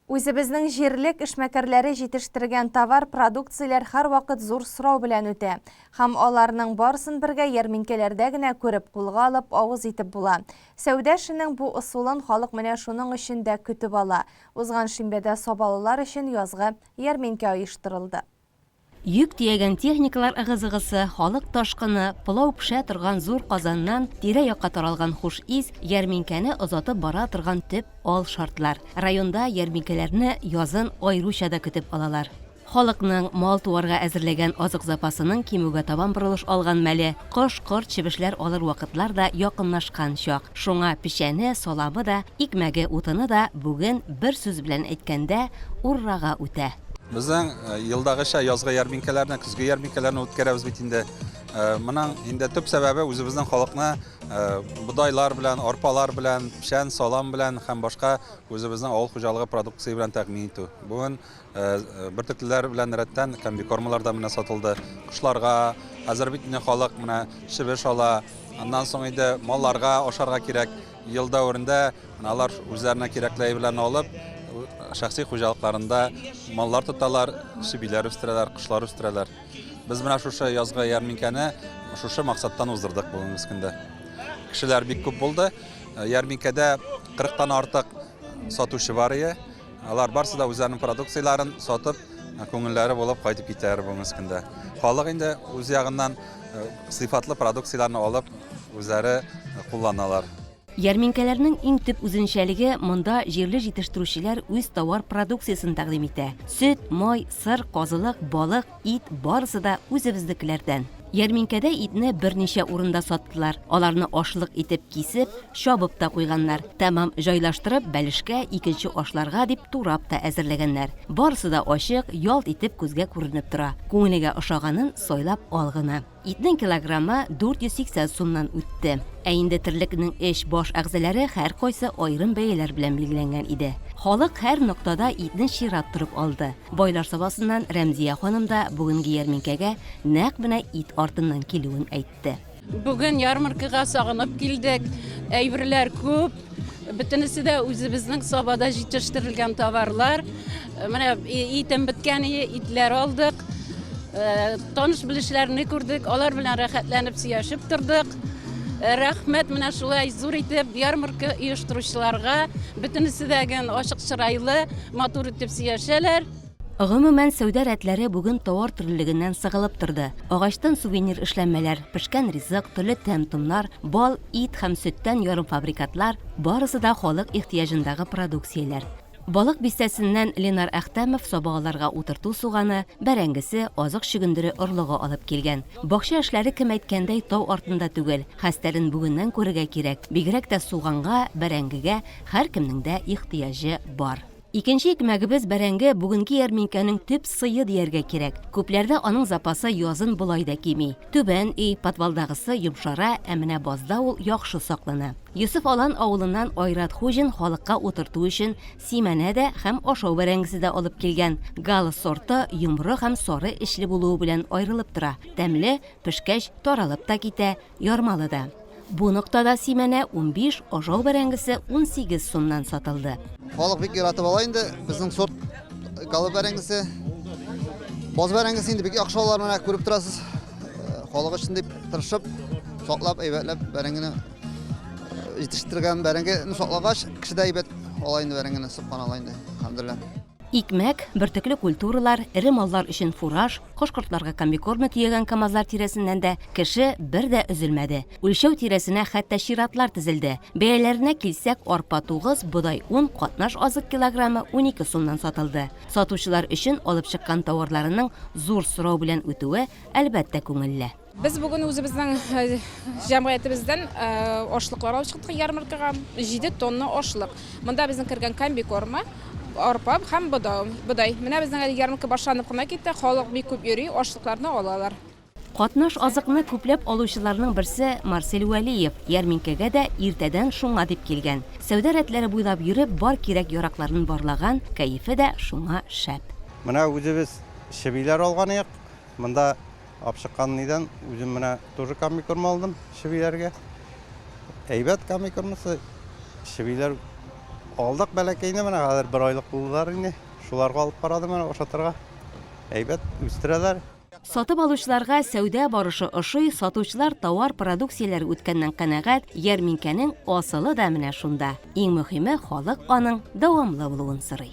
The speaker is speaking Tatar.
Үзебезнең җирлек эшмәкәрләре җитештергән товар продукцияләр һәр вакыт зур сорау белән үтә. Һәм аларның барысын бергә ярминкәләрдә генә күреп, кулга алып, авыз итеп була. Сәүдә эшенең бу ысулын халык менә шуның өчен дә көтеп ала. Узган шимбәдә сабалылар өчен язгы ярминкә оештырылды. Йөк тиягән техникалар ыгы-зыгысы, халык ташкыны, пылау пешә торган зур казаннан тирә-якка таралган хуш ис ярминкәне озатып бара торган төп ал шартлар. Районда ярминкәләрне язын аеруча да көтеп алалар. Халыкның мал туарга әзерләгән азык запасының кимүгә табан борылыш алган мәле, кош-корт чебешләр алыр вакытлар да якынлашкан чак. Шуңа пешәне, саламы да, икмәге, утыны да бүген бер сүз белән әйткәндә уррага үтә. Безнең елдагыча язгы ярминкәләрне, көзге ярминкәләрне үткәрәбез бит инде. Моның инде төп сәбәбе үзебезнең халыкны будайлар белән, арпалар белән, пешән, салам белән һәм башка үзебезнең авыл хуҗалыгы продукция белән тәэмин итү. Бүген бертөклеләр белән рәттән комбикормалар да менә сатылды. Кышларга хәзер бит инде халык менә чебеш ала. Аннан соң инде малларга ашарга кирәк. Ел дәврендә алар үзләренә кирәкле әйберләрне алып шәхси хуҗалыкларында маллар тоталар, чебиләр үстерәләр, кошлар үстерәләр. Без менә шушы язгы ярминкәне шушы максаттан уздырдык бүгенге көндә. Кешеләр бик күп булды. Ярминкәдә 40-тан артык сатучы бар иде. Алар барсы да үзләренең продукцияларын сатып, күңелләре булып кайтып китәләр бүгенге көндә. Халык инде үз ягыннан сыйфатлы продукцияларны алып, үзләре кулланалар. Ярминкәләрнең иң төп үзенчәлеге монда җирле җитештерүчеләр үз товар продукциясын тәкъдим итә. Сөт, май, сыр, казылык, балык, ит барысы да үзебезнекеләрдән. Ярминкәдә итне берничә урында саттылар. Аларны ашлык итеп кисеп, чабып та куйганнар. Тәмам җайлаштырып, бәлешкә, икенче ашларга дип турап та әзерләгәннәр. Барысы да ачык, ялт итеп күзгә күренеп тора. Күңелегә ошаганын сайлап алгына. Итнең килограммы 480 сумнан үтте. Ә инде терлекнең эш баш әгъзалары һәр кайсы аерым бәяләр белән билгеләнгән иде. Халык һәр ноктада итне чират торып алды. Байлар сабасыннан Рәмзия ханым да бүгенге ярминкәгә нәкъ менә ит артыннан килүен әйтте. Бүген ярмаркага сагынып килдек. Әйберләр күп. Бөтенесе дә үзебезнең сабада җитештерелгән товарлар. Менә итем беткәне итләр алдык. Таныш белешләрне күрдек. Алар белән рәхәтләнеп сөйләшеп тордык. Рәхмәт менә шулай зур итеп ярмарка оештыручыларга, бөтенесе дә ачык чырайлы, матур итеп сөйләшәләр. Гомумән сәүдә рәтләре бүген товар төрлелегеннән сыгылып торды. Агачтан сувенир эшләнмәләр, пешкән ризык, төрле тәм-томнар, бал, ит һәм сөттән ярым фабрикатлар барысы да халык ихтыяҗындагы продукцияләр. Балык бистәсеннән Ленар Әхтәмов сабагаларга утырту суганы, бәрәңгесе, азык чөгендере орлыгы алып килгән. Бакча эшләре кем әйткәндәй тау артында түгел, хәстәрен бүгеннән күрергә кирәк. Бигрәк тә суганга, бәрәңгегә һәркемнең дә ихтыяҗы бар. Икенче икмәгебез бәрәңге бүгенге ярминкәнең төп сые дияргә кирәк. Күпләрдә аның запасы язын булай да кими. Түбән өй подвалдагысы йомшара, ә менә базда ул яхшы саклана. Йосыф Алан авылыннан Айрат Хуҗин халыкка утырту өчен симәнә дә һәм ашау бәрәңгесе дә алып килгән. Галы сорты йомры һәм сары эчле булуы белән аерылып тора. Тәмле, пешкәч таралып та китә, ярмалы да. Бу ноктада симәнә 15, ашау бәрәңгесе 18 сумнан сатылды. Халык бик яратып ала инде безнең сорт галы бәрәңгесе. Баз бәрәңгесе инде бик яхшы алар менә күреп торасыз. Халык өчен дип тырышып, саклап, әйбәтләп бәрәңгене җитештергән бәрәңгене саклагач, кеше дә әйбәт ала инде бәрәңгене суккан ала инде. Алхамдулилlah. Икмәк, бертөкле культуралар, ире маллар өчен фураж, кош-кортларга комбикорм тиягән камазлар тирәсеннән дә кеше бер дә өзелмәде. Үлчәү тирәсенә хәтта чиратлар тезелде. Бәяләренә килсәк, арпа 9, бодай 10, катнаш азык килограммы 12 сумнан сатылды. Сатучылар өчен алып чыккан товарларының зур сорау белән үтүе әлбәттә күңелле. Без бүген үзебезнең җәмгыятебездән ашлыклар алып чыктык ярмаркага. 7 тонна ашлык. Монда безнең кергән комбикормы, арпа һәм бодай. Менә безнең ярмарка башланып кына китте. Халык бик күп йөри, ашлыкларны алалар. Катнаш азыкны күпләп алучыларның берсе Марсель Вәлиев. Ярминкәгә дә иртәдән шуңа дип килгән. Сәүдә рәтләре буйлап йөреп, бар кирәк яракларын барлаган, кәефе дә шуңа шәп. Менә үзебез чебиләр алган идек. Монда апчыккан нидән үзем менә тоже комбикорм алдым чебиләргә. Әйбәт комбикормысы. Чебиләр Алдык бәләкәйне менә хәзер 1 айлык булдылар инде. Шуларга алып карадым менә ошатырга. Әйбәт үстерәләр. Сатып алучыларга сәүдә барышы ошый, сатучылар товар продукцияләре үткәннән канәгать, ярминкәнең асылы да менә шунда. Иң мөһиме халык аның дәвамлы булуын сорый.